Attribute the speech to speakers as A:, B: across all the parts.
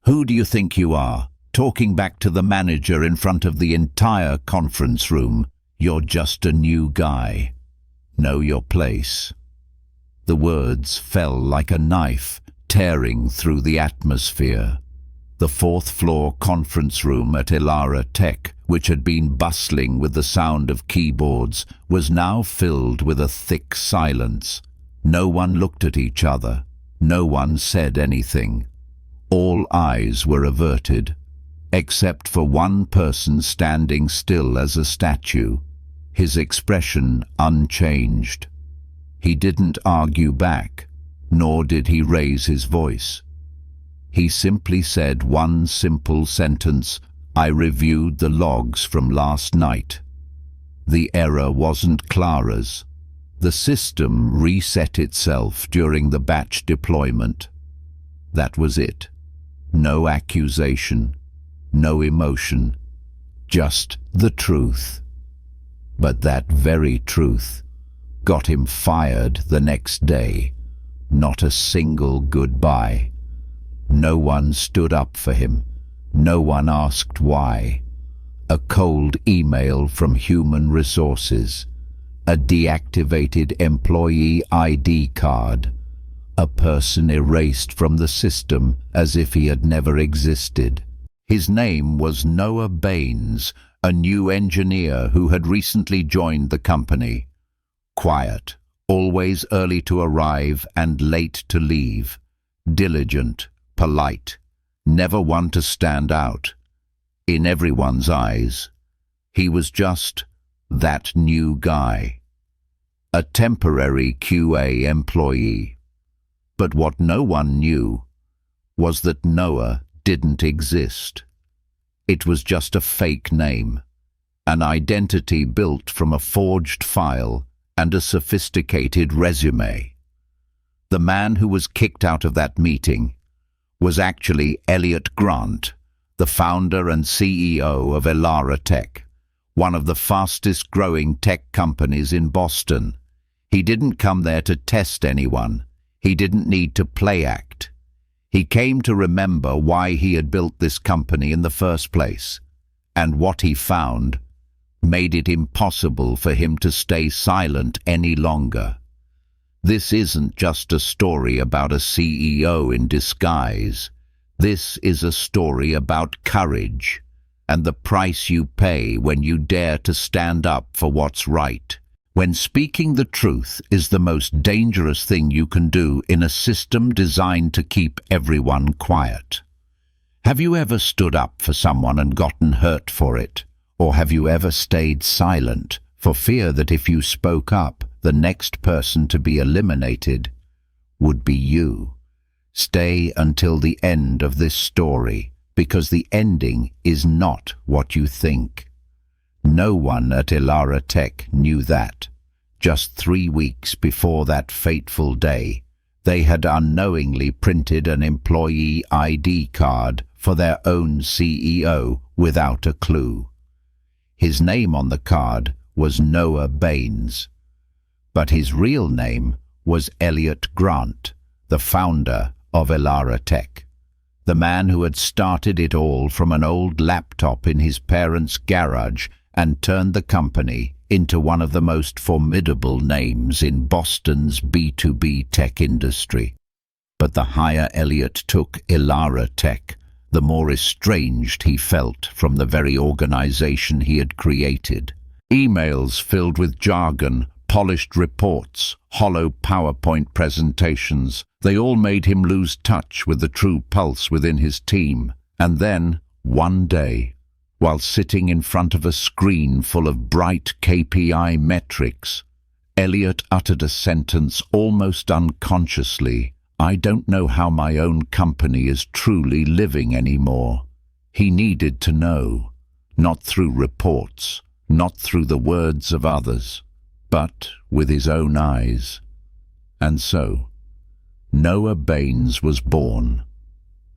A: Who do you think you are? Talking back to the manager in front of the entire conference room. You're just a new guy. Know your place. The words fell like a knife, tearing through the atmosphere. The fourth-floor conference room at Elara Tech, which had been bustling with the sound of keyboards, was now filled with a thick silence. No one looked at each other. No one said anything. All eyes were averted, except for one person standing still as a statue, his expression unchanged. He didn't argue back, nor did he raise his voice. He simply said one simple sentence: "I reviewed the logs from last night. The error wasn't Clara's. The system reset itself during the batch deployment." That was it. No accusation, no emotion, just the truth. But that very truth got him fired the next day. Not a single goodbye. No one stood up for him. No one asked why. A cold email from Human Resources. A deactivated employee ID card. A person erased from the system as if he had never existed. His name was Noah Baines, a new engineer who had recently joined the company. Quiet, always early to arrive and late to leave. Diligent, polite, never one to stand out. In everyone's eyes, he was just that new guy. A temporary QA employee. But what no one knew was that Noah didn't exist. It was just a fake name, an identity built from a forged file and a sophisticated resume. The man who was kicked out of that meeting was actually Elliot Grant, the founder and CEO of Elara Tech, one of the fastest-growing tech companies in Boston. He didn't come there to test anyone. He didn't need to play act. He came to remember why he had built this company in the first place, and what he found made it impossible for him to stay silent any longer. This isn't just a story about a CEO in disguise. This is a story about courage and the price you pay when you dare to stand up for what's right. When speaking the truth is the most dangerous thing you can do in a system designed to keep everyone quiet. Have you ever stood up for someone and gotten hurt for it? Or have you ever stayed silent for fear that if you spoke up, the next person to be eliminated would be you? Stay until the end of this story, because the ending is not what you think. No one at Elara Tech knew that. Just 3 weeks before that fateful day, they had unknowingly printed an employee ID card for their own CEO without a clue. His name on the card was Noah Baines, but his real name was Elliot Grant, the founder of Elara Tech, the man who had started it all from an old laptop in his parents' garage and turned the company into one of the most formidable names in Boston's B2B tech industry. But the higher Elliot took Elara Tech, the more estranged he felt from the very organization he had created. Emails filled with jargon, polished reports, hollow PowerPoint presentations, they all made him lose touch with the true pulse within his team. And then, one day, while sitting in front of a screen full of bright KPI metrics, Elliot uttered a sentence almost unconsciously. "I don't know how my own company is truly living anymore." He needed to know, not through reports, not through the words of others, but with his own eyes. And so, Noah Baines was born.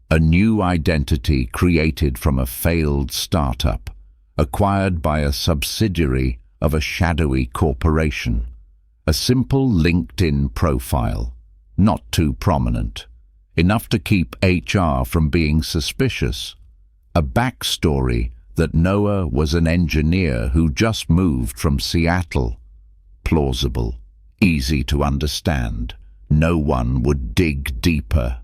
A: A new identity created from a failed startup, acquired by a subsidiary of a shadowy corporation. A simple LinkedIn profile, not too prominent. enough to keep HR from being suspicious. A backstory that Noah was an engineer who just moved from Seattle. Plausible, easy to understand. No one would dig deeper.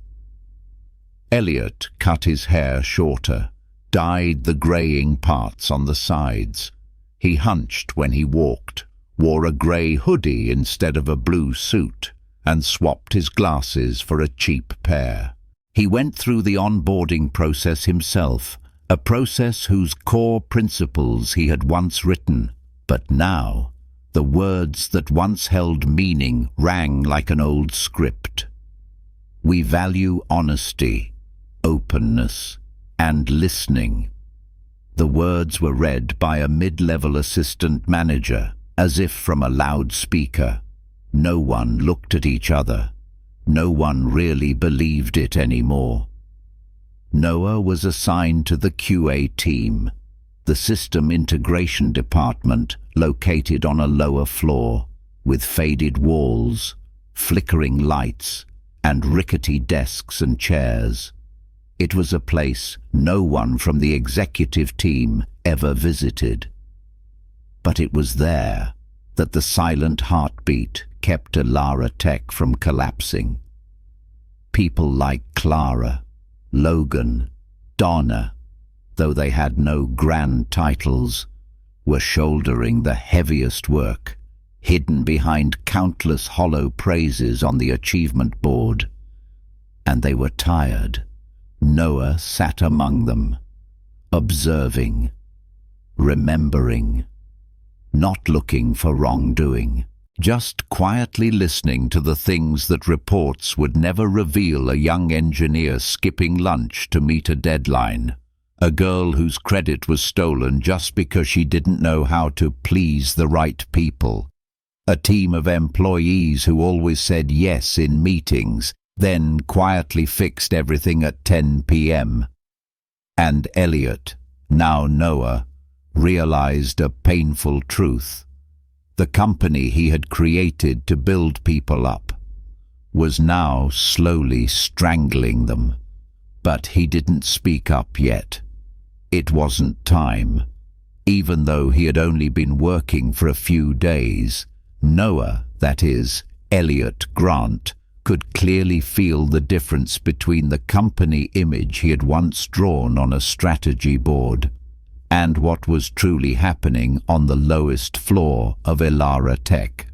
A: Elliot cut his hair shorter, dyed the greying parts on the sides. He hunched when he walked, wore a grey hoodie instead of a blue suit, and swapped his glasses for a cheap pair. He went through the onboarding process himself, a process whose core principles he had once written, but now the words that once held meaning rang like an old script. We value honesty, openness, and listening. The words were read by a mid-level assistant manager, as if from a loudspeaker. No one looked at each other. No one really believed it anymore. Noah was assigned to the QA team, the system integration department located on a lower floor, with faded walls, flickering lights, and rickety desks and chairs. It was a place no one from the executive team ever visited. But it was there that the silent heartbeat kept Elara Tech from collapsing. People like Clara, Logan, Donna, though they had no grand titles, were shouldering the heaviest work, hidden behind countless hollow praises on the achievement board. And they were tired. Noah sat among them, observing, remembering, not looking for wrongdoing, just quietly listening to the things that reports would never reveal: a young engineer skipping lunch to meet a deadline, a girl whose credit was stolen just because she didn't know how to please the right people, a team of employees who always said yes in meetings, then quietly fixed everything at 10 p.m. And Elliot, now Noah, realized a painful truth. The company he had created to build people up was now slowly strangling them. But he didn't speak up yet. It wasn't time. Even though he had only been working for a few days, Noah, that is, Elliot Grant, could clearly feel the difference between the company image he had once drawn on a strategy board and what was truly happening on the lowest floor of Elara Tech.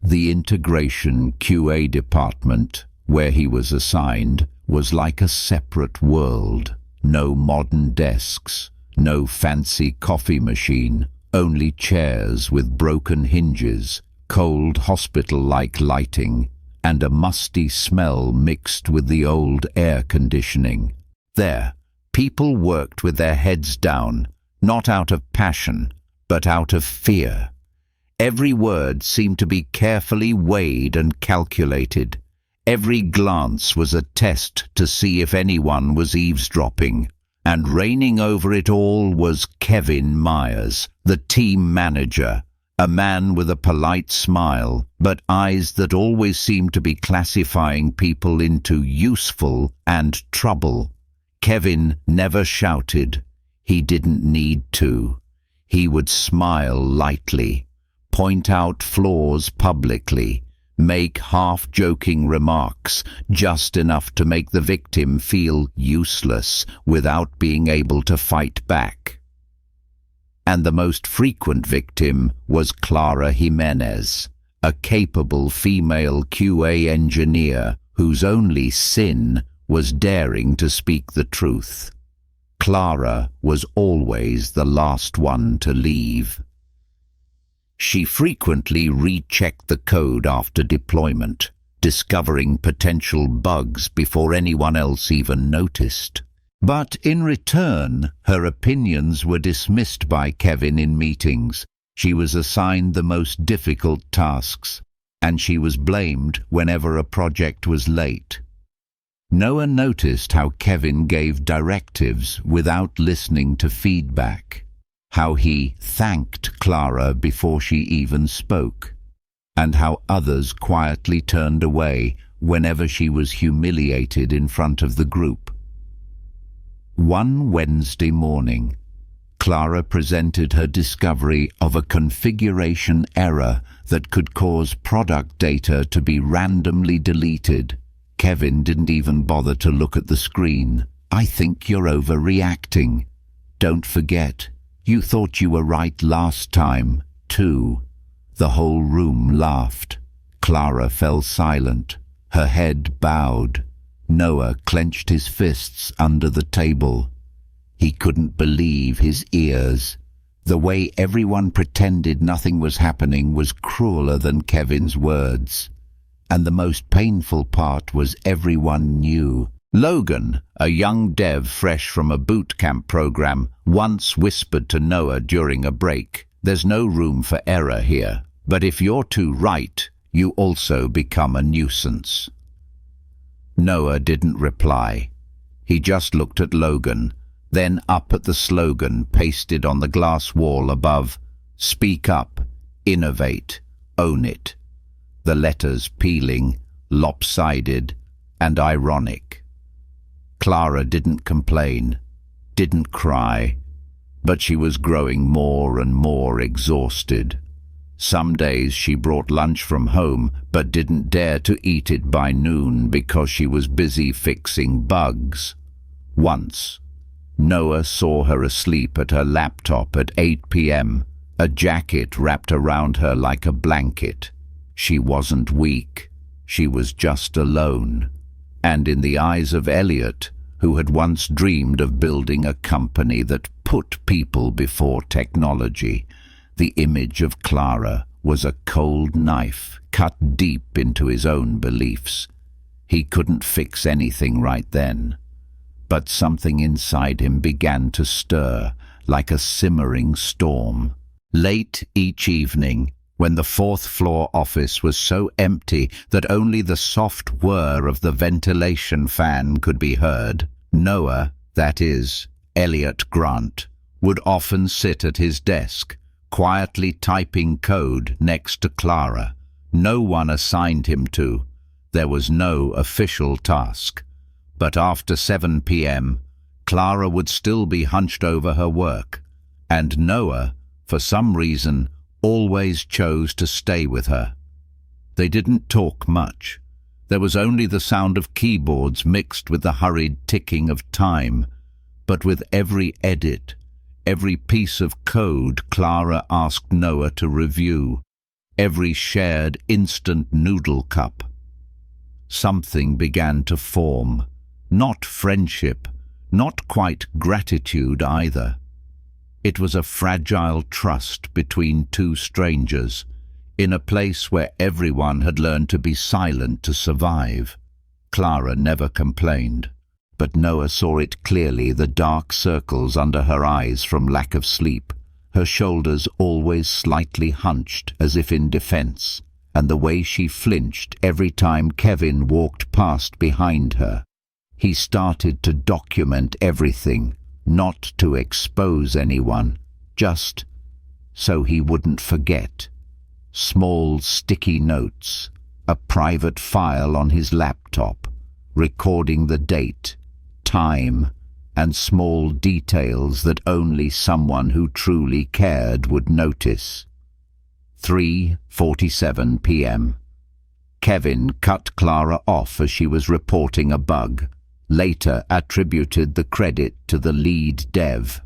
A: The integration QA department, where he was assigned, was like a separate world. No modern desks, no fancy coffee machine, only chairs with broken hinges, cold hospital-like lighting, and a musty smell mixed with the old air conditioning. There, people worked with their heads down, not out of passion, but out of fear. Every word seemed to be carefully weighed and calculated. Every glance was a test to see if anyone was eavesdropping. And reigning over it all was Kevin Myers, the team manager, a man with a polite smile, but eyes that always seemed to be classifying people into useful and trouble. Kevin never shouted. He didn't need to. He would smile lightly, point out flaws publicly, make half-joking remarks, just enough to make the victim feel useless without being able to fight back. And the most frequent victim was Clara Jimenez, a capable female QA engineer whose only sin was daring to speak the truth. Clara was always the last one to leave. She frequently rechecked the code after deployment, discovering potential bugs before anyone else even noticed. But in return, her opinions were dismissed by Kevin in meetings. She was assigned the most difficult tasks, and she was blamed whenever a project was late. Noah noticed how Kevin gave directives without listening to feedback, how he thanked Clara before she even spoke, and how others quietly turned away whenever she was humiliated in front of the group. One Wednesday morning, Clara presented her discovery of a configuration error that could cause product data to be randomly deleted. Kevin didn't even bother to look at the screen. "I think you're overreacting. Don't forget, you thought you were right last time, too." The whole room laughed. Clara fell silent, her head bowed. Noah clenched his fists under the table. He couldn't believe his ears. The way everyone pretended nothing was happening was crueler than Kevin's words. And the most painful part was everyone knew. Logan, a young dev fresh from a boot camp program, once whispered to Noah during a break, "There's no room for error here, but if you're too right, you also become a nuisance." Noah didn't reply. He just looked at Logan, then up at the slogan pasted on the glass wall above, "Speak up, innovate, own it." The letters peeling, lopsided, and ironic. Clara didn't complain, didn't cry, but she was growing more and more exhausted. Some days she brought lunch from home, but didn't dare to eat it by noon because she was busy fixing bugs. Once, Noah saw her asleep at her laptop at 8 p.m., a jacket wrapped around her like a blanket. She wasn't weak, she was just alone. And in the eyes of Elliot, who had once dreamed of building a company that put people before technology, the image of Clara was a cold knife cut deep into his own beliefs. He couldn't fix anything right then, but something inside him began to stir like a simmering storm. Late each evening, when the fourth-floor office was so empty that only the soft whir of the ventilation fan could be heard, Noah, that is, Elliot Grant, would often sit at his desk, quietly typing code next to Clara. No one assigned him to. There was no official task. But after 7 p.m., Clara would still be hunched over her work, and Noah, for some reason, always chose to stay with her. They didn't talk much. There was only the sound of keyboards mixed with the hurried ticking of time, but with every edit, every piece of code Clara asked Noah to review, every shared instant noodle cup, something began to form. Not friendship, not quite gratitude either. It was a fragile trust between two strangers, in a place where everyone had learned to be silent to survive. Clara never complained, but Noah saw it clearly, the dark circles under her eyes from lack of sleep, her shoulders always slightly hunched as if in defense, and the way she flinched every time Kevin walked past behind her. He started to document everything, not to expose anyone, just so he wouldn't forget. Small sticky notes, a private file on his laptop, recording the date, time, and small details that only someone who truly cared would notice. 3:47 p.m. Kevin cut Clara off as she was reporting a bug, later attributed the credit to the lead dev.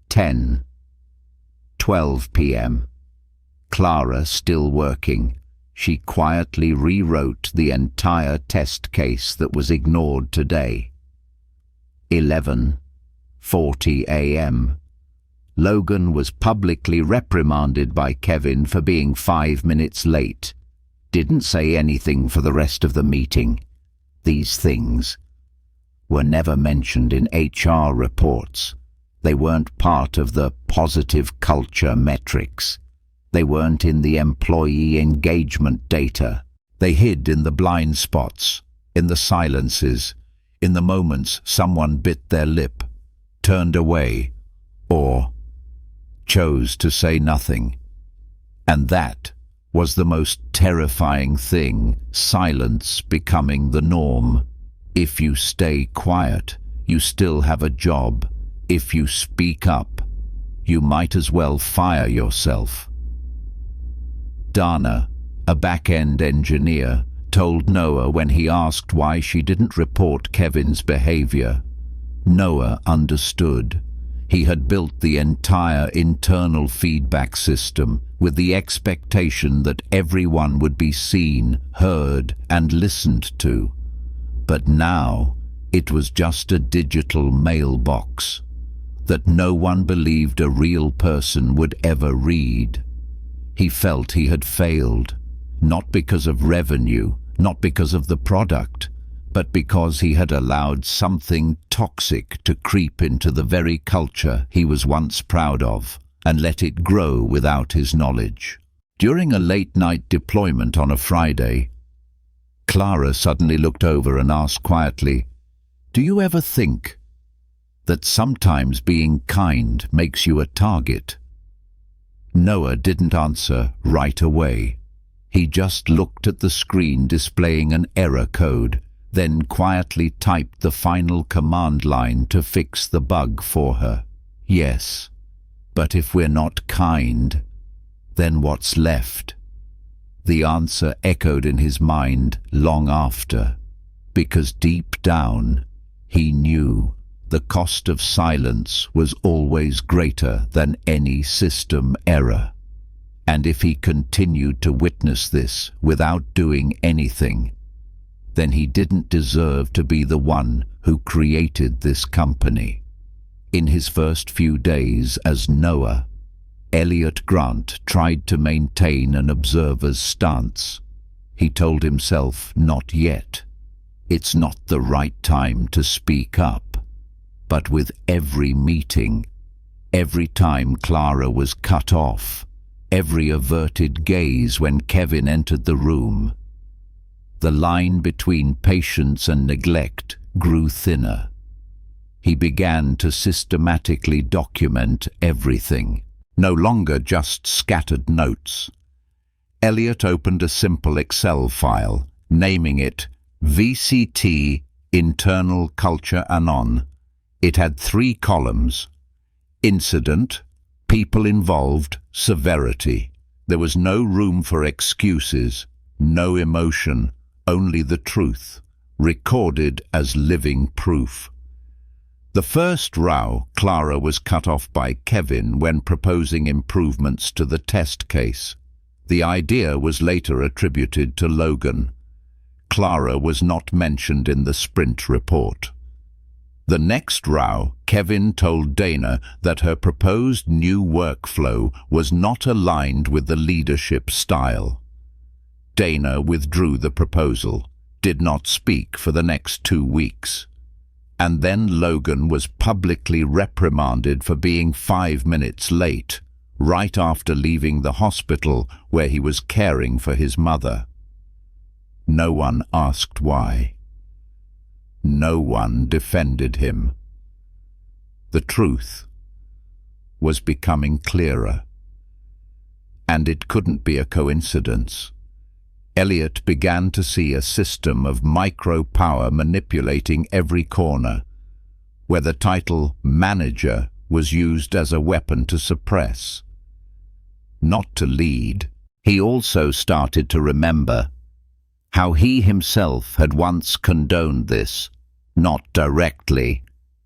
A: 10:12 p.m. Clara still working. She quietly rewrote the entire test case that was ignored today. 11:40 a.m. Logan was publicly reprimanded by Kevin for being 5 minutes late. Didn't say anything for the rest of the meeting. These things were never mentioned in HR reports. They weren't part of the positive culture metrics. They weren't in the employee engagement data. They hid in the blind spots, in the silences, in the moments someone bit their lip, turned away, or chose to say nothing. And that was the most terrifying thing, silence becoming the norm. If you stay quiet, you still have a job. If you speak up, you might as well fire yourself. Dana, a back-end engineer, told Noah when he asked why she didn't report Kevin's behavior. Noah understood. He had built the entire internal feedback system with the expectation that everyone would be seen, heard, and listened to. But now it was just a digital mailbox that no one believed a real person would ever read. He felt he had failed, not because of revenue, not because of the product, but because he had allowed something toxic to creep into the very culture he was once proud of and let it grow without his knowledge. During a late-night deployment on a Friday, Clara suddenly looked over and asked quietly, "Do you ever think that sometimes being kind makes you a target?" Noah didn't answer right away. He just looked at the screen displaying an error code, then quietly typed the final command line to fix the bug for her. Yes, but if we're not kind, then what's left? The answer echoed in his mind long after, because deep down he knew the cost of silence was always greater than any system error. And if he continued to witness this without doing anything, then he didn't deserve to be the one who created this company. In his first few days as Noah, Elliot Grant tried to maintain an observer's stance. He told himself, not yet. It's not the right time to speak up. But with every meeting, every time Clara was cut off, every averted gaze when Kevin entered the room, the line between patience and neglect grew thinner. He began to systematically document everything, no longer just scattered notes. Elliot opened a simple Excel file, naming it VCT Internal Culture Anon. It had 3 columns: incident, people involved, severity. There was no room for excuses, no emotion, only the truth, recorded as living proof. The first row, Clara was cut off by Kevin when proposing improvements to the test case. The idea was later attributed to Logan. Clara was not mentioned in the sprint report. The next row, Kevin told Dana that her proposed new workflow was not aligned with the leadership style. Dana withdrew the proposal, did not speak for the next 2 weeks. And then Logan was publicly reprimanded for being 5 minutes late, right after leaving the hospital where he was caring for his mother. No one asked why. No one defended him. The truth was becoming clearer. And it couldn't be a coincidence. Elliot began to see a system of micro-power manipulating every corner, where the title manager was used as a weapon to suppress, not to lead. He also started to remember how he himself had once condoned this, not directly,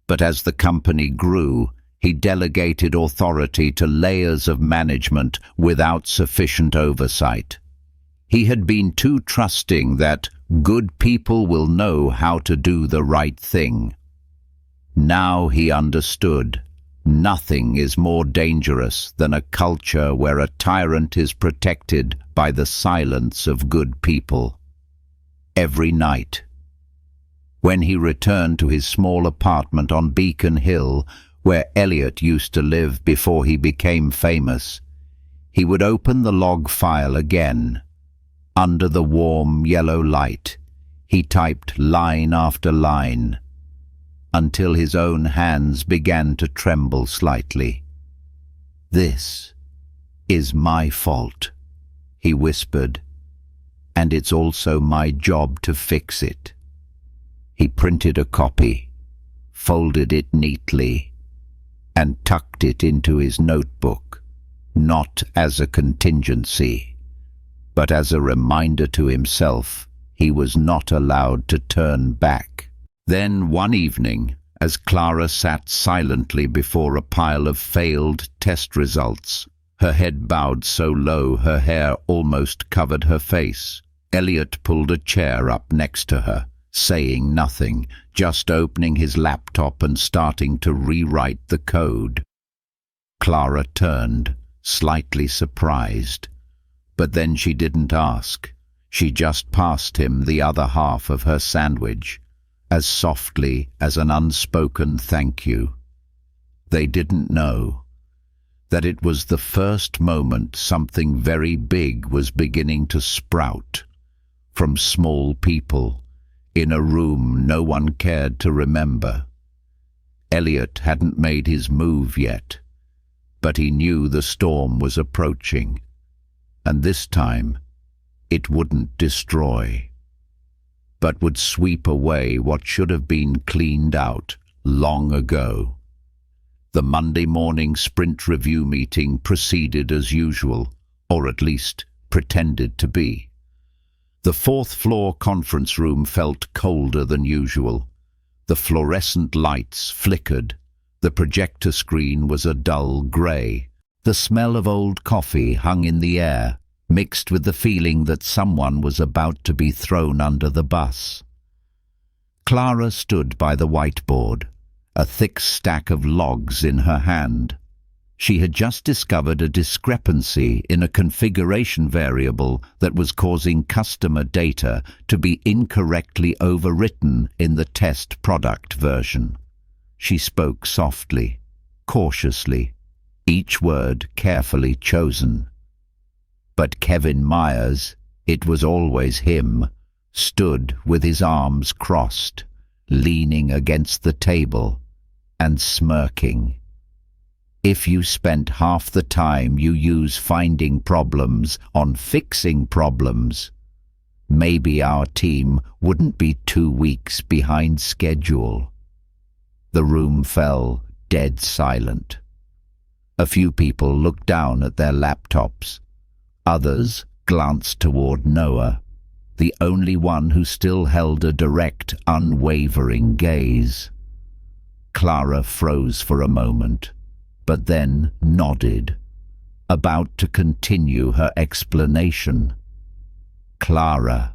A: but as the company grew, he delegated authority to layers of management without sufficient oversight. He had been too trusting that good people will know how to do the right thing. Now he understood. Nothing is more dangerous than a culture where a tyrant is protected by the silence of good people. Every night, when he returned to his small apartment on Beacon Hill, where Elliot used to live before he became famous, he would open the log file again. Under the warm yellow light, he typed line after line, until his own hands began to tremble slightly. This is my fault. he whispered, "and it's also my job to fix it." He printed a copy, folded it neatly, and tucked it into his notebook, not as a contingency, but as a reminder to himself he was not allowed to turn back. Then one evening, as Clara sat silently before a pile of failed test results, her head bowed so low her hair almost covered her face, Elliot pulled a chair up next to her, saying nothing, just opening his laptop and starting to rewrite the code. Clara turned, slightly surprised, but then she didn't ask. She just passed him the other half of her sandwich, as softly as an unspoken thank you. They didn't know that it was the first moment something very big was beginning to sprout from small people in a room no one cared to remember. Elliot hadn't made his move yet, but he knew the storm was approaching, and this time it wouldn't destroy, but would sweep away what should have been cleaned out long ago. The Monday morning sprint review meeting proceeded as usual, or at least pretended to be. The fourth-floor conference room felt colder than usual. The fluorescent lights flickered. The projector screen was a dull grey. The smell of old coffee hung in the air, mixed with the feeling that someone was about to be thrown under the bus. Clara stood by the whiteboard, a thick stack of logs in her hand. She had just discovered a discrepancy in a configuration variable that was causing customer data to be incorrectly overwritten in the test product version. She spoke softly, cautiously, each word carefully chosen. But Kevin Myers, it was always him, stood with his arms crossed, leaning against the table and smirking. If you spent half the time you use finding problems on fixing problems, maybe our team wouldn't be 2 weeks behind schedule. The room fell dead silent. A few people looked down at their laptops. Others glanced toward Noah, the only one who still held a direct, unwavering gaze. Clara froze for a moment, but then nodded, about to continue her explanation. "Clara,"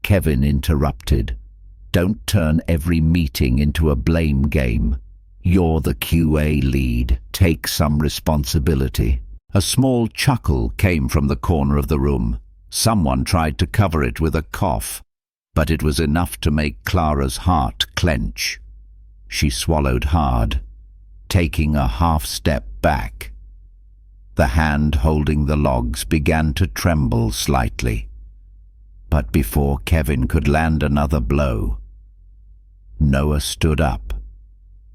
A: Kevin interrupted, "don't turn every meeting into a blame game. You're the QA lead. Take some responsibility." A small chuckle came from the corner of the room. Someone tried to cover it with a cough, but it was enough to make Clara's heart clench. She swallowed hard, taking a half-step back. The hand holding the logs began to tremble slightly. But before Kevin could land another blow, Noah stood up.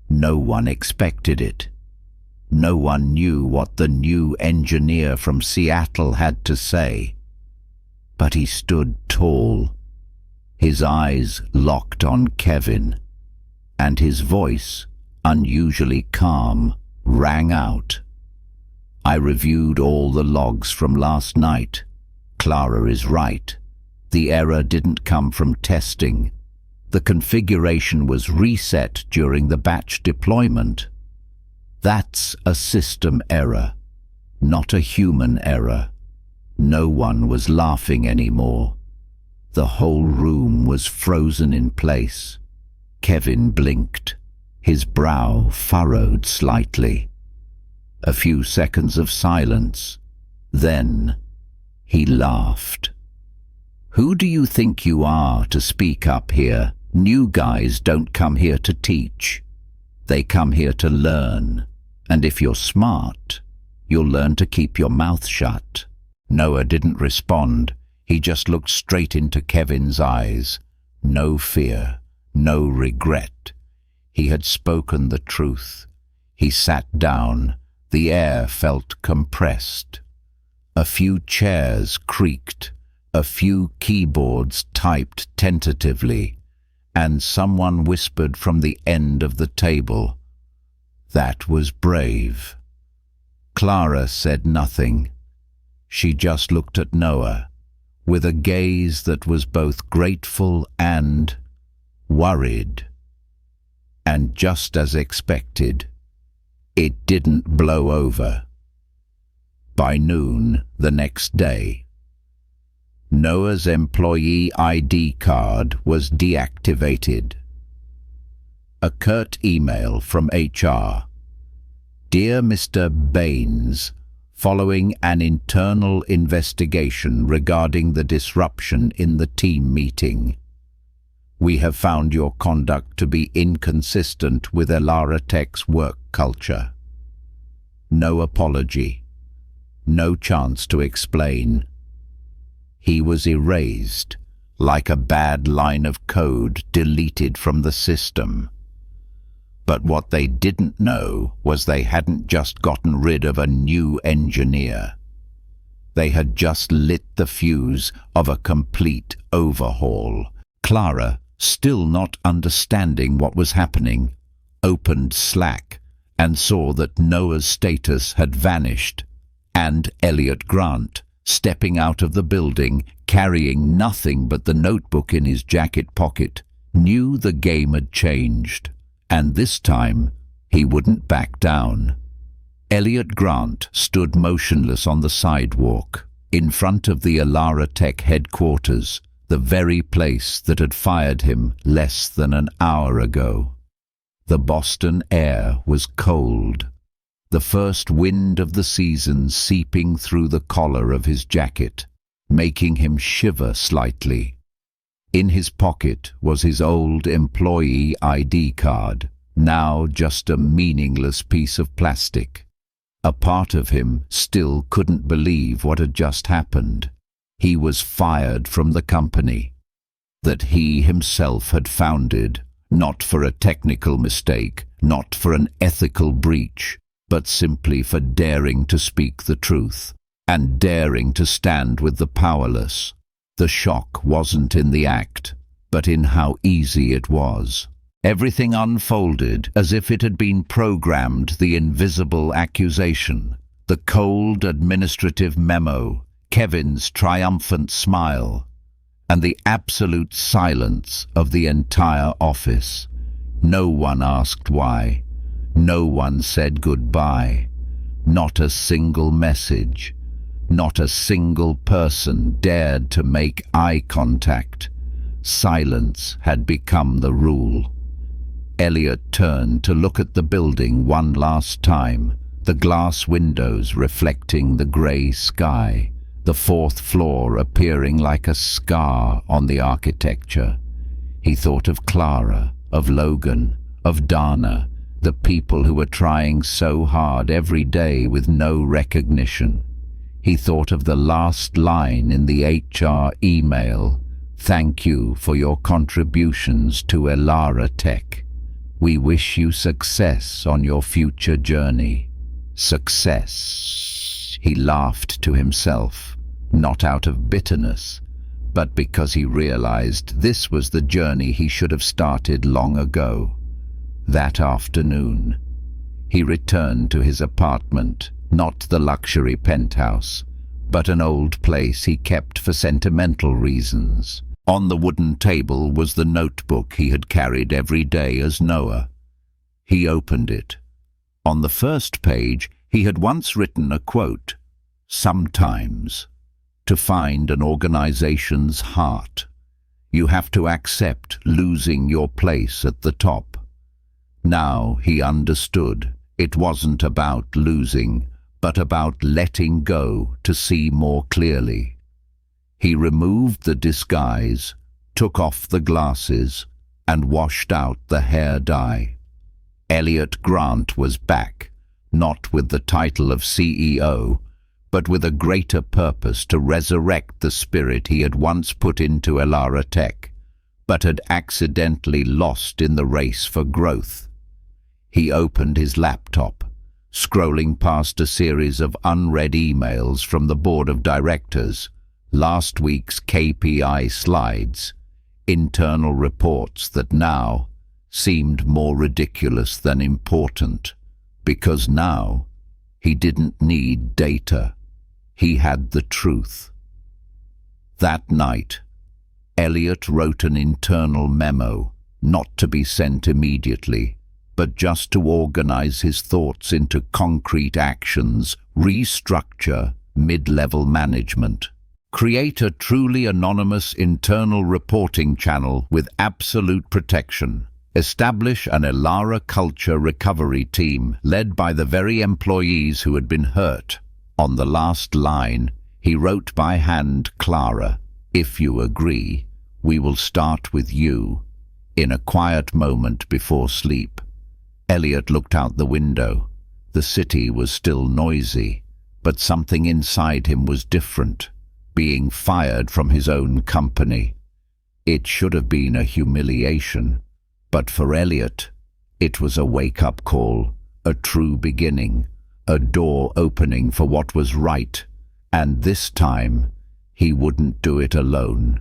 A: No one expected it. No one knew what the new engineer from Seattle had to say. But he stood tall, his eyes locked on Kevin, and his voice, unusually calm, rang out. "I reviewed all the logs from last night. Clara is right. The error didn't come from testing. The configuration was reset during the batch deployment. That's a system error, not a human error." No one was laughing anymore. The whole room was frozen in place. Kevin blinked, his brow furrowed slightly. A few seconds of silence. Then he laughed. "Who do you think you are to speak up here? New guys don't come here to teach. They come here to learn. And if you're smart, you'll learn to keep your mouth shut." Noah didn't respond. He just looked straight into Kevin's eyes. No fear, no regret. He had spoken the truth. He sat down. The air felt compressed. A few chairs creaked, a few keyboards typed tentatively, and someone whispered from the end of the table, "That was brave." Clara said nothing. She just looked at Noah, with a gaze that was both grateful and worried. And just as expected, it didn't blow over. By noon the next day, Noah's employee ID card was deactivated. A curt email from HR. "Dear Mr. Baines, following an internal investigation regarding the disruption in the team meeting, we have found your conduct to be inconsistent with Elara Tech's work culture. No apology. No chance to explain." He was erased, like a bad line of code deleted from the system. But what they didn't know was they hadn't just gotten rid of a new engineer. They had just lit the fuse of a complete overhaul. Clara, still not understanding what was happening, opened Slack and saw that Noah's status had vanished, and Elliot Grant, stepping out of the building, carrying nothing but the notebook in his jacket pocket, knew the game had changed, and this time he wouldn't back down. Elliot Grant stood motionless on the sidewalk, in front of the Elara Tech headquarters, the very place that had fired him less than an hour ago. The Boston air was cold, the first wind of the season seeping through the collar of his jacket, making him shiver slightly. In his pocket was his old employee ID card, now just a meaningless piece of plastic. A part of him still couldn't believe what had just happened. He was fired from the company that he himself had founded, not for a technical mistake, not for an ethical breach, but simply for daring to speak the truth, and daring to stand with the powerless. The shock wasn't in the act, but in how easy it was. Everything unfolded as if it had been programmed: the invisible accusation, the cold administrative memo, Kevin's triumphant smile, and the absolute silence of the entire office. No one asked why. No one said goodbye. Not a single message. Not a single person dared to make eye contact. Silence had become the rule. Elliot turned to look at the building one last time, the glass windows reflecting the grey sky, the fourth floor appearing like a scar on the architecture. He thought of Clara, of Logan, of Dana, the people who were trying so hard every day with no recognition. He thought of the last line in the HR email: "Thank you for your contributions to Elara Tech. We wish you success on your future journey." Success. He laughed to himself, not out of bitterness, but because he realized this was the journey he should have started long ago. That afternoon, he returned to his apartment, not the luxury penthouse, but an old place he kept for sentimental reasons. On the wooden table was the notebook he had carried every day as Noah. He opened it. On the first page, he had once written a quote: "Sometimes, to find an organization's heart, you have to accept losing your place at the top." Now he understood it wasn't about losing, but about letting go to see more clearly. He removed the disguise, took off the glasses, and washed out the hair dye. Elliot Grant was back, not with the title of CEO, but with a greater purpose to resurrect the spirit he had once put into Elara Tech, but had accidentally lost in the race for growth. He opened his laptop, scrolling past a series of unread emails from the board of directors, last week's KPI slides, internal reports that now seemed more ridiculous than important, because now he didn't need data. He had the truth. That night, Elliot wrote an internal memo, not to be sent immediately, but just to organize his thoughts into concrete actions, restructure mid-level management, create a truly anonymous internal reporting channel with absolute protection, establish an Elara culture recovery team led by the very employees who had been hurt. On the last line, he wrote by hand, "Clara, if you agree, we will start with you." In a quiet moment before sleep, Elliot looked out the window. The city was still noisy, but something inside him was different, being fired from his own company. It should have been a humiliation, but for Elliot, it was a wake-up call, a true beginning, a door opening for what was right, and this time, he wouldn't do it alone.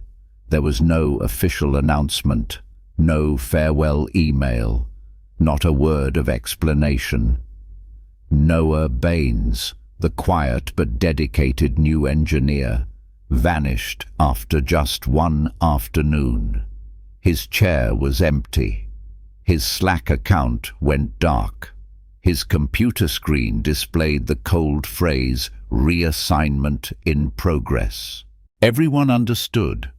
A: There was no official announcement, no farewell email, not a word of explanation. Noah Baines, the quiet but dedicated new engineer, vanished after just one afternoon. His chair was empty. His Slack account went dark. His computer screen displayed the cold phrase, "Reassignment in progress." Everyone understood,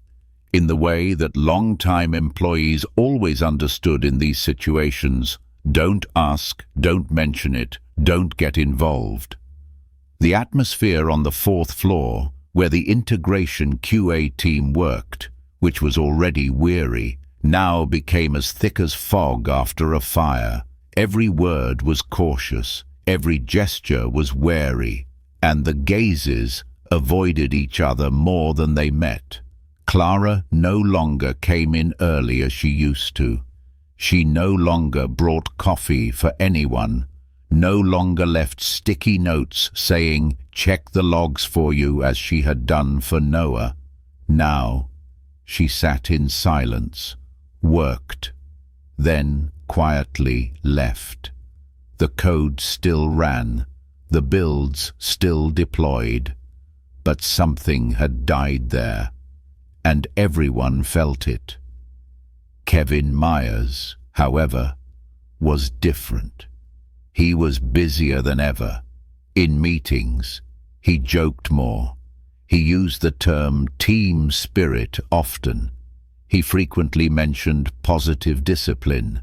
A: in the way that long-time employees always understood in these situations: don't ask, don't mention it, don't get involved. The atmosphere on the fourth floor, where the integration QA team worked, which was already weary, now became as thick as fog after a fire. Every word was cautious, every gesture was wary, and the gazes avoided each other more than they met. Clara no longer came in early as she used to. She no longer brought coffee for anyone, no longer left sticky notes saying, "Check the logs for you," as she had done for Noah. Now, she sat in silence, worked, then quietly left. The code still ran, the builds still deployed, but something had died there, and everyone felt it. Kevin Myers, however, was different. He was busier than ever. In meetings, he joked more. He used the term team spirit often. He frequently mentioned positive discipline.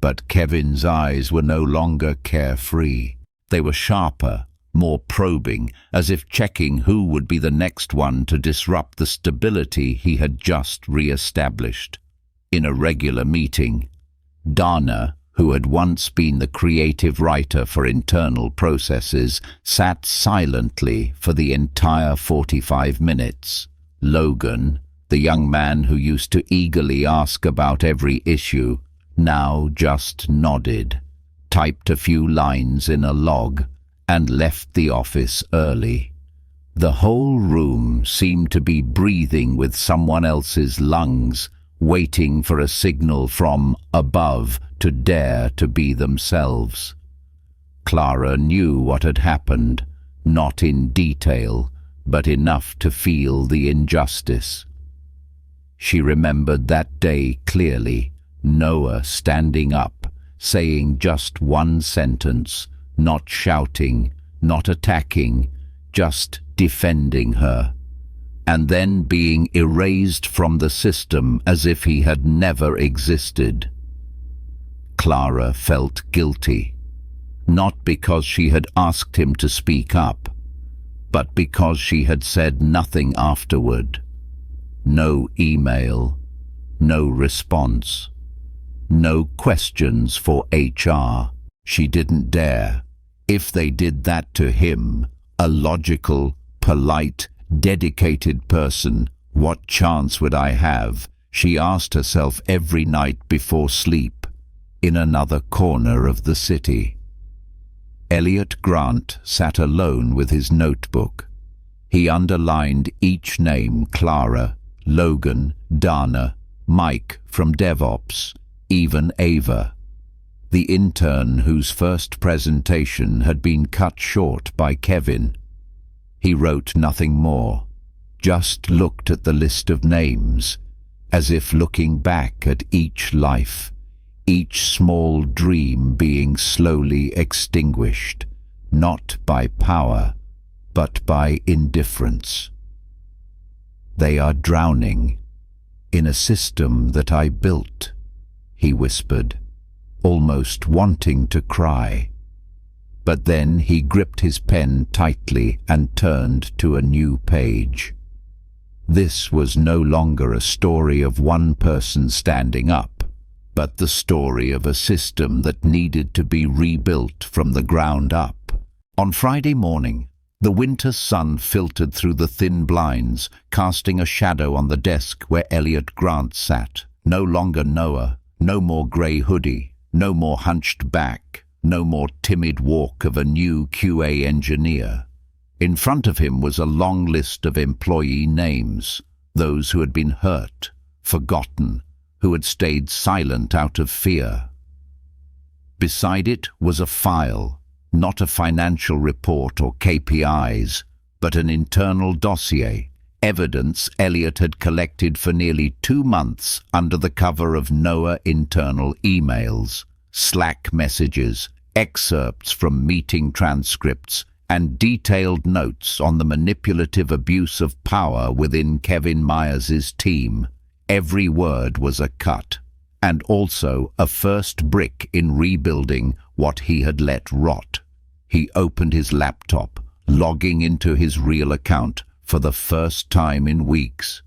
A: But Kevin's eyes were no longer carefree. They were sharper, more probing, as if checking who would be the next one to disrupt the stability he had just re-established. In a regular meeting, Dana, who had once been the creative writer for internal processes, sat silently for the entire 45 minutes. Logan, the young man who used to eagerly ask about every issue, now just nodded, typed a few lines in a log, and left the office early. The whole room seemed to be breathing with someone else's lungs, waiting for a signal from above to dare to be themselves. Clara knew what had happened, not in detail, but enough to feel the injustice. She remembered that day clearly, Noah standing up, saying just one sentence, not shouting, not attacking, just defending her, and then being erased from the system as if he had never existed. Clara felt guilty, not because she had asked him to speak up, but because she had said nothing afterward. No email, no response, no questions for HR. She didn't dare. If they did that to him, a logical, polite, dedicated person, what chance would I have? She asked herself every night before sleep, in another corner of the city. Elliot Grant sat alone with his notebook. He underlined each name: Clara, Logan, Dana, Mike from DevOps, even Ava, the intern whose first presentation had been cut short by Kevin. He wrote nothing more, just looked at the list of names, as if looking back at each life, each small dream being slowly extinguished, not by power, but by indifference. "They are drowning in a system that I built," he whispered, almost wanting to cry. But then he gripped his pen tightly and turned to a new page. This was no longer a story of one person standing up, but the story of a system that needed to be rebuilt from the ground up. On Friday morning, the winter sun filtered through the thin blinds, casting a shadow on the desk where Elliot Grant sat. No longer Noah, no more grey hoodie, no more hunched back, no more timid walk of a new QA engineer. In front of him was a long list of employee names, those who had been hurt, forgotten, who had stayed silent out of fear. Beside it was a file, not a financial report or KPIs, but an internal dossier, evidence Elliot had collected for nearly 2 months under the cover of Noah internal emails, Slack messages, excerpts from meeting transcripts, and detailed notes on the manipulative abuse of power within Kevin Myers's team. Every word was a cut, and also a first brick in rebuilding what he had let rot. He opened his laptop, logging into his real account for the first time in weeks.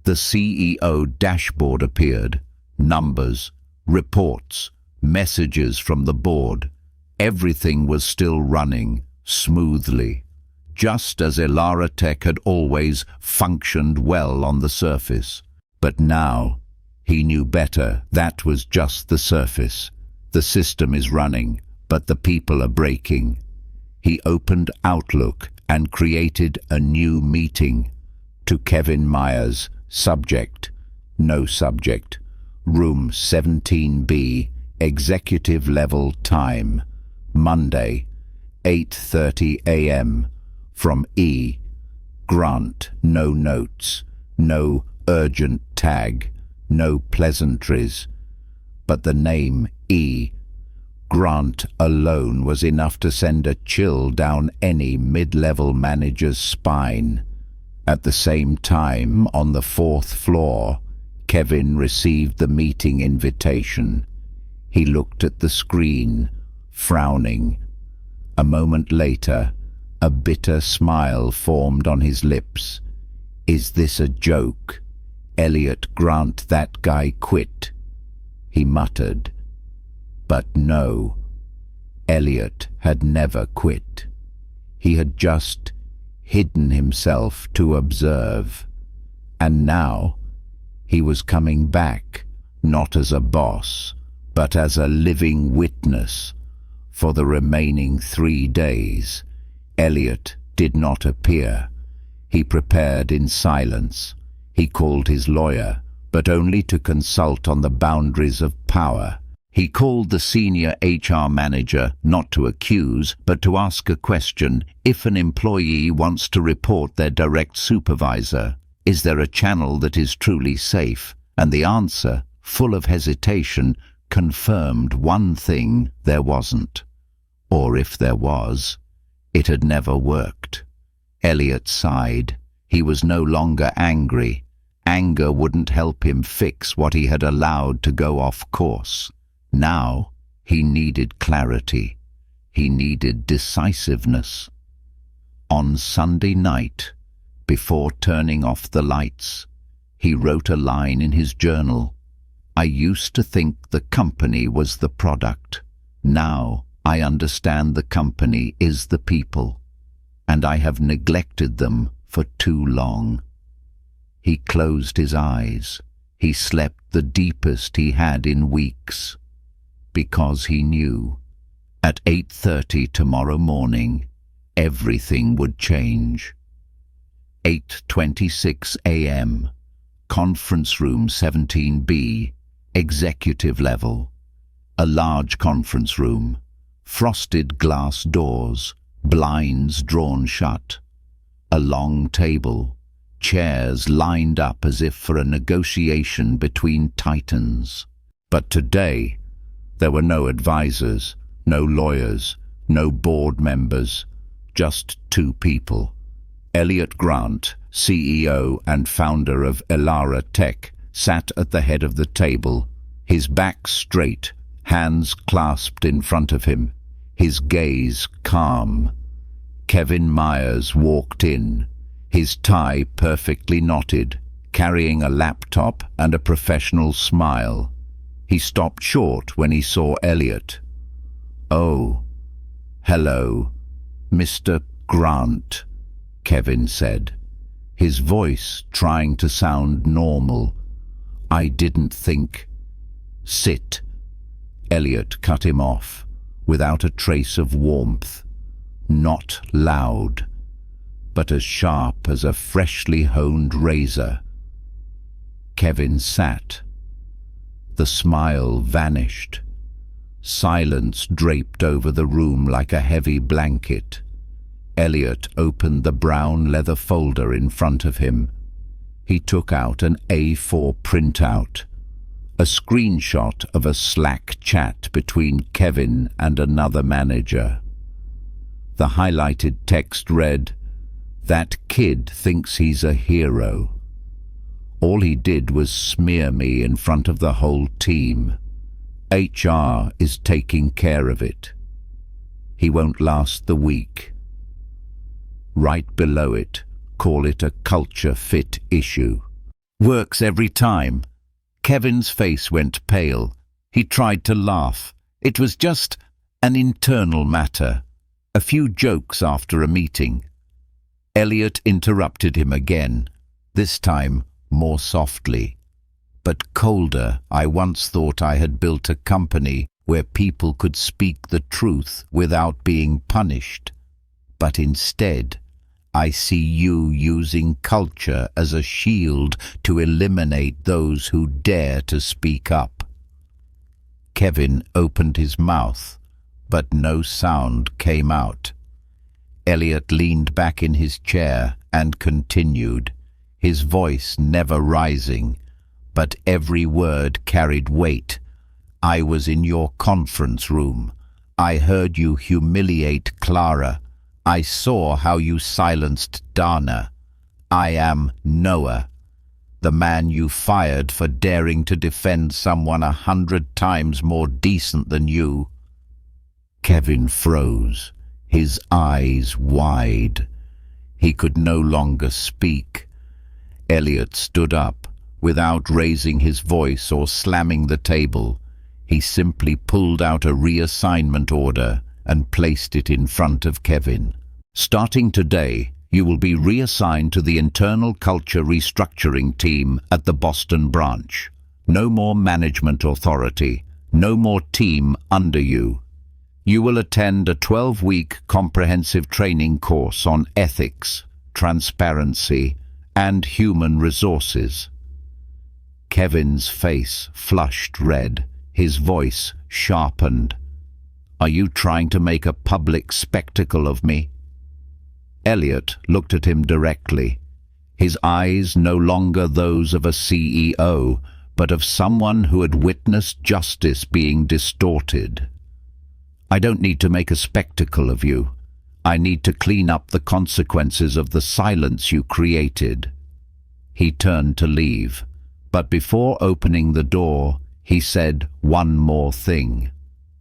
A: The CEO dashboard appeared, numbers, reports, messages from the board. Everything was still running smoothly, just as Elara Tech had always functioned well on the surface. But now, he knew better. That was just the surface. The system is running, but the people are breaking. He opened Outlook and created a new meeting. To Kevin Myers, subject, no subject, room 17B, executive level time, Monday, 8:30 a.m. From E. Grant, no notes, no urgent tag, no pleasantries. But the name E. Grant alone was enough to send a chill down any mid-level manager's spine. At the same time, on the 4th floor, Kevin received the meeting invitation. He looked at the screen, frowning. A moment later, a bitter smile formed on his lips. "Is this a joke? Elliot Grant, that guy quit," he muttered. But no, Elliot had never quit. He had just hidden himself to observe. And now he was coming back, not as a boss, but as a living witness. For the remaining 3 days, Elliot did not appear. He prepared in silence. He called his lawyer, but only to consult on the boundaries of power. He called the senior HR manager, not to accuse, but to ask a question. If an employee wants to report their direct supervisor, is there a channel that is truly safe? And the answer, full of hesitation, confirmed one thing: there wasn't. Or if there was, it had never worked. Elliot sighed. He was no longer angry. Anger wouldn't help him fix what he had allowed to go off course. Now he needed clarity. He needed decisiveness. On Sunday night, before turning off the lights, he wrote a line in his journal. "I used to think the company was the product. Now I understand the company is the people, and I have neglected them for too long." He closed his eyes. He slept the deepest he had in weeks, because he knew At 8:30 tomorrow morning, everything would change. 8:26 a.m. Conference room 17B, executive level. A large conference room, frosted glass doors, blinds drawn shut. A long table, chairs lined up as if for a negotiation between titans. But today, there were no advisors, no lawyers, no board members, just two people. Elliot Grant, CEO and founder of Elara Tech, sat at the head of the table, his back straight, hands clasped in front of him, his gaze calm. Kevin Myers walked in, his tie perfectly knotted, carrying a laptop and a professional smile. He stopped short when he saw Elliot. "Oh, hello, Mr. Grant," Kevin said, his voice trying to sound normal. "I didn't think—" "Sit." Elliot cut him off, without a trace of warmth. Not loud, but as sharp as a freshly honed razor. Kevin sat. The smile vanished. Silence draped over the room like a heavy blanket. Elliot opened the brown leather folder in front of him. He took out an A4 printout, a screenshot of a Slack chat between Kevin and another manager. The highlighted text read, "That kid thinks he's a hero. All he did was smear me in front of the whole team. HR is taking care of it. He won't last the week." Right below it, call it a culture fit issue. Works every time. Kevin's face went pale. He tried to laugh. It was just an internal matter. A few jokes after a meeting. Elliot interrupted him again, this time more softly. "But colder. I once thought I had built a company where people could speak the truth without being punished. But instead, I see you using culture as a shield to eliminate those who dare to speak up." Kevin opened his mouth, but no sound came out. Elliot leaned back in his chair and continued, his voice never rising, but every word carried weight. "I was in your conference room. I heard you humiliate Clara. I saw how you silenced Dana. I am Noah, the man you fired for daring to defend someone 100 times more decent than you." Kevin froze, his eyes wide. He could no longer speak. Elliot stood up, without raising his voice or slamming the table. He simply pulled out a reassignment order and placed it in front of Kevin. "Starting today, you will be reassigned to the internal culture restructuring team at the Boston branch. No more management authority, no more team under you. You will attend a 12-week comprehensive training course on ethics, transparency, and human resources." Kevin's face flushed red, his voice sharpened. "Are you trying to make a public spectacle of me?" Elliot looked at him directly, his eyes no longer those of a CEO, but of someone who had witnessed justice being distorted. "I don't need to make a spectacle of you. I need to clean up the consequences of the silence you created." He turned to leave, but before opening the door, he said one more thing,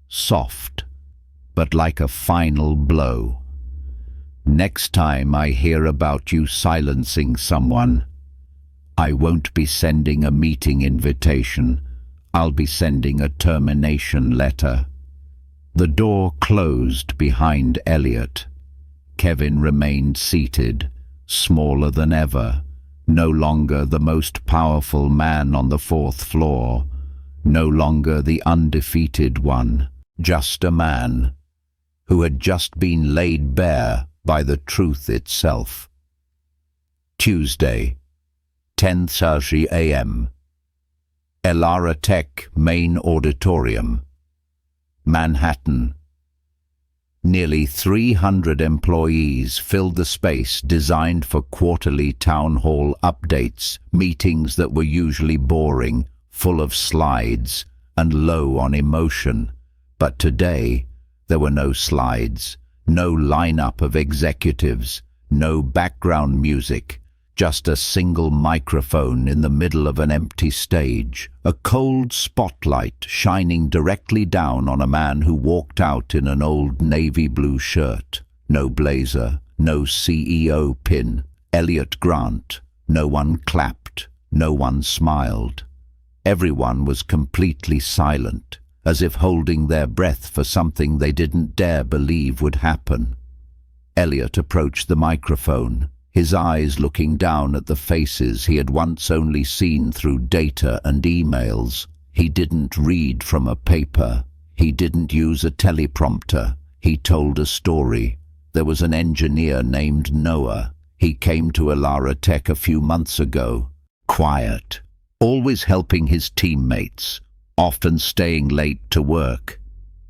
A: soft, but like a final blow. "Next time I hear about you silencing someone, I won't be sending a meeting invitation. I'll be sending a termination letter." The door closed behind Elliot. Kevin remained seated, smaller than ever, no longer the most powerful man on the 4th floor, no longer the undefeated one, just a man, who had just been laid bare by the truth itself. Tuesday, 10:30 a.m. Elara Tech Main Auditorium, Manhattan. Nearly 300 employees filled the space designed for quarterly town hall updates, meetings that were usually boring, full of slides, and low on emotion. But today, there were no slides, no lineup of executives, no background music, just a single microphone in the middle of an empty stage, a cold spotlight shining directly down on a man who walked out in an old navy blue shirt. No blazer, no CEO pin. Elliot Grant. No one clapped, no one smiled. Everyone was completely silent, as if holding their breath for something they didn't dare believe would happen. Elliot approached the microphone, his eyes looking down at the faces he had once only seen through data and emails. He didn't read from a paper. He didn't use a teleprompter. He told a story. There was an engineer named Noah. He came to Elara Tech a few months ago. Quiet, always helping his teammates, often staying late to work.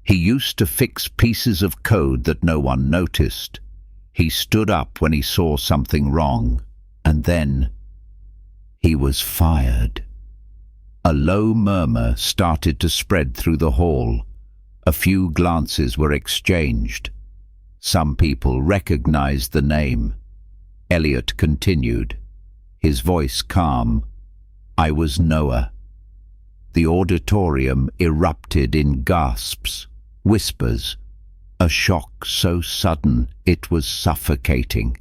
A: He used to fix pieces of code that no one noticed. He stood up when he saw something wrong, and then he was fired. A low murmur started to spread through the hall. A few glances were exchanged. Some people recognized the name. Elliot continued, his voice calm. I was Noah. The auditorium erupted in gasps, whispers, a shock so sudden it was suffocating.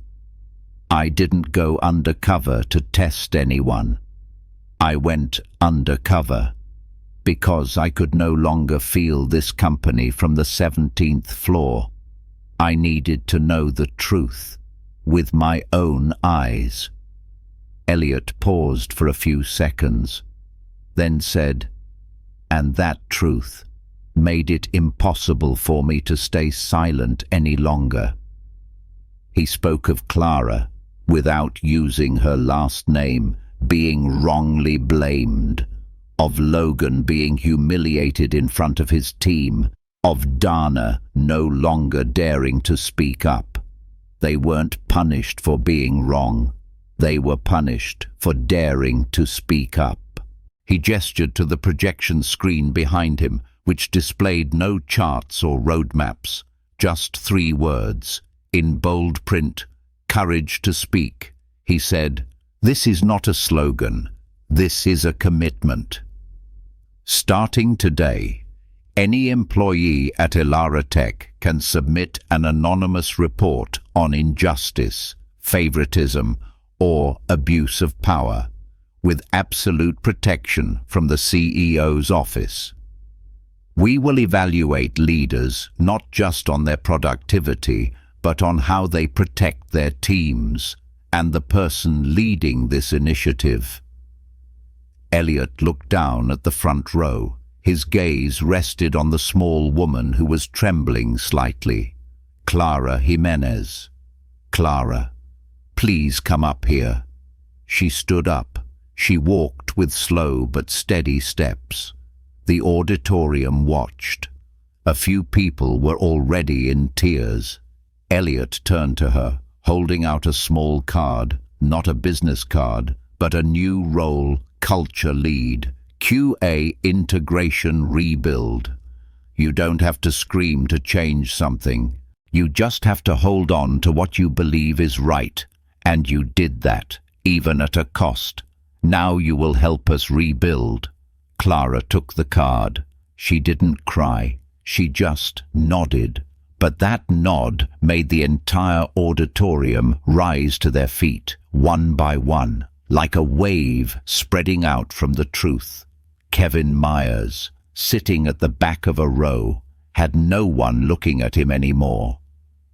A: I didn't go undercover to test anyone. I went undercover because I could no longer feel this company from the 17th floor. I needed to know the truth with my own eyes. Elliot paused for a few seconds, then said, and that truth made it impossible for me to stay silent any longer. He spoke of Clara, without using her last name, being wrongly blamed, of Logan being humiliated in front of his team, of Dana no longer daring to speak up. They weren't punished for being wrong. They were punished for daring to speak up. He gestured to the projection screen behind him, which displayed no charts or roadmaps, just 3 words, in bold print, courage to speak. He said, this is not a slogan, this is a commitment. Starting today, any employee at Elara Tech can submit an anonymous report on injustice, favoritism, or abuse of power, with absolute protection from the CEO's office. We will evaluate leaders not just on their productivity, but on how they protect their teams and the person leading this initiative. Elliot looked down at the front row. His gaze rested on the small woman who was trembling slightly. Clara Jimenez. Clara, please come up here. She stood up. She walked with slow but steady steps. The auditorium watched. A few people were already in tears. Elliot turned to her, holding out a small card, not a business card, but a new role, culture lead, QA integration rebuild. You don't have to scream to change something. You just have to hold on to what you believe is right. And you did that, even at a cost. Now you will help us rebuild. Clara took the card. She didn't cry. She just nodded. But that nod made the entire auditorium rise to their feet, one by one, like a wave spreading out from the truth. Kevin Myers, sitting at the back of a row, had no one looking at him anymore,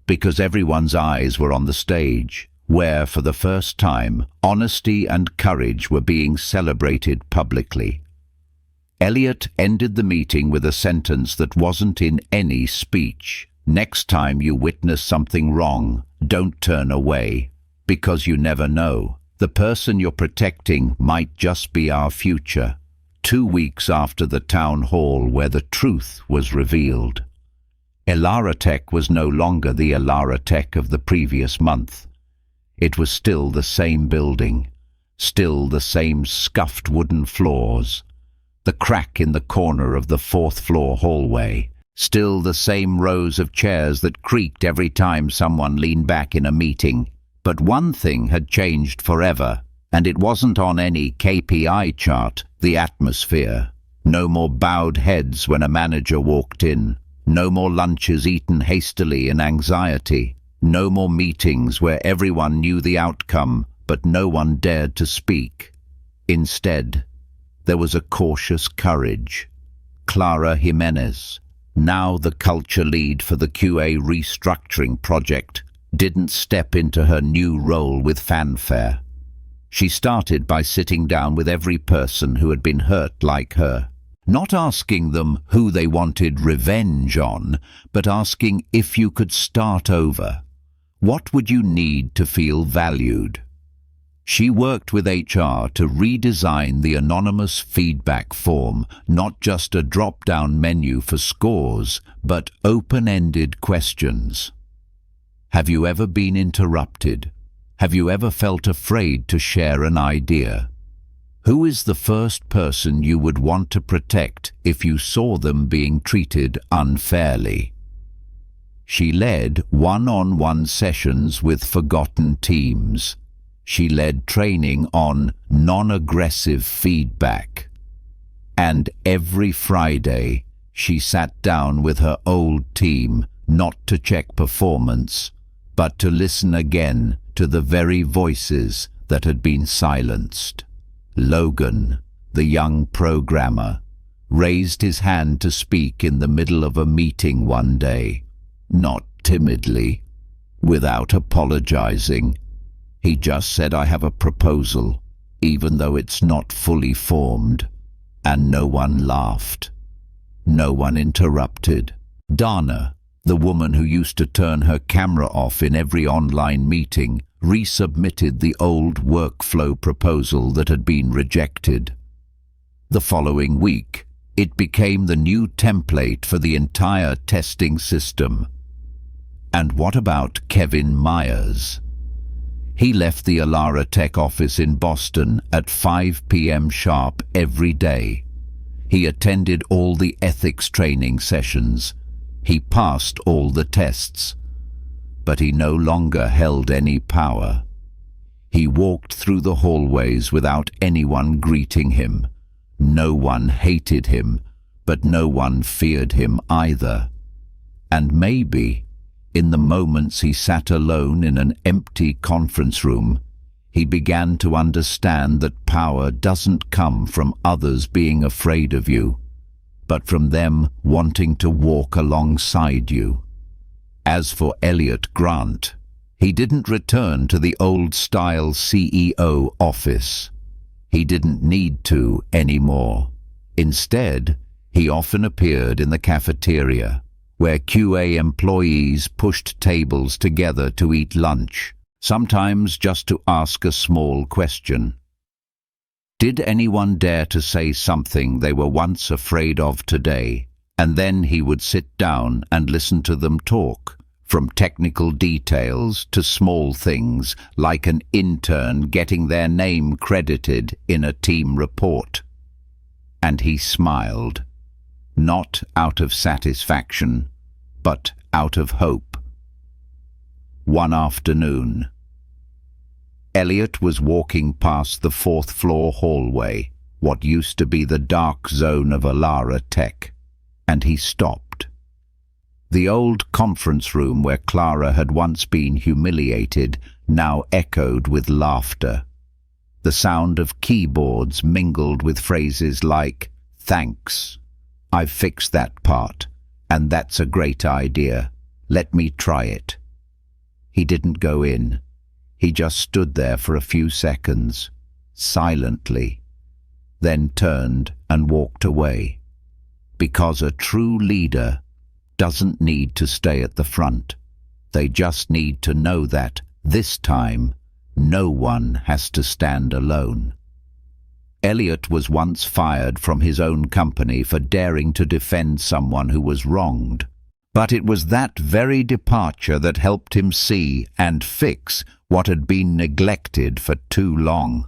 A: because everyone's eyes were on the stage, where, for the first time, honesty and courage were being celebrated publicly. Elliot ended the meeting with a sentence that wasn't in any speech. Next time you witness something wrong, don't turn away, because you never know. The person you're protecting might just be our future. 2 weeks after the town hall where the truth was revealed, Elara Tech was no longer the Elara Tech of the previous month. It was still the same building, still the same scuffed wooden floors, the crack in the corner of the 4th floor hallway, still the same rows of chairs that creaked every time someone leaned back in a meeting. But one thing had changed forever, and it wasn't on any KPI chart: the atmosphere. No more bowed heads when a manager walked in. No more lunches eaten hastily in anxiety. No more meetings where everyone knew the outcome, but no one dared to speak. Instead, there was a cautious courage. Clara Jimenez, now the culture lead for the QA restructuring project, didn't step into her new role with fanfare. She started by sitting down with every person who had been hurt like her. Not asking them who they wanted revenge on, but asking if you could start over. What would you need to feel valued? She worked with HR to redesign the anonymous feedback form, not just a drop-down menu for scores, but open-ended questions. Have you ever been interrupted? Have you ever felt afraid to share an idea? Who is the first person you would want to protect if you saw them being treated unfairly? She led one-on-one sessions with forgotten teams. She led training on non-aggressive feedback. And every Friday, she sat down with her old team, not to check performance, but to listen again to the very voices that had been silenced. Logan, the young programmer, raised his hand to speak in the middle of a meeting one day. Not timidly, without apologizing. He just said, "I have a proposal," even though it's not fully formed. And no one laughed. No one interrupted. Dana, the woman who used to turn her camera off in every online meeting, resubmitted the old workflow proposal that had been rejected. The following week, it became the new template for the entire testing system. And what about Kevin Myers? He left the Elara Tech office in Boston at 5 p.m. sharp every day. He attended all the ethics training sessions. He passed all the tests. But he no longer held any power. He walked through the hallways without anyone greeting him. No one hated him, but no one feared him either. And maybe, in the moments he sat alone in an empty conference room, he began to understand that power doesn't come from others being afraid of you, but from them wanting to walk alongside you. As for Elliot Grant, he didn't return to the old-style CEO office. He didn't need to anymore. Instead, he often appeared in the cafeteria, where QA employees pushed tables together to eat lunch, sometimes just to ask a small question. Did anyone dare to say something they were once afraid of today? And then he would sit down and listen to them talk, from technical details to small things like an intern getting their name credited in a team report. And he smiled, not out of satisfaction, but out of hope. One afternoon, Elliot was walking past the 4th floor hallway, what used to be the dark zone of Elara Tech, and he stopped. The old conference room where Clara had once been humiliated now echoed with laughter. The sound of keyboards mingled with phrases like, "Thanks. I've fixed that part, and that's a great idea. Let me try it." He didn't go in. He just stood there for a few seconds, silently, then turned and walked away. Because a true leader doesn't need to stay at the front. They just need to know that, this time, no one has to stand alone. Elliot was once fired from his own company for daring to defend someone who was wronged. But it was that very departure that helped him see and fix what had been neglected for too long.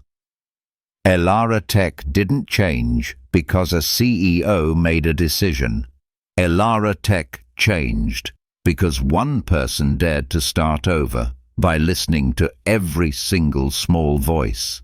A: Elara Tech didn't change because a CEO made a decision. Elara Tech changed because one person dared to start over by listening to every single small voice.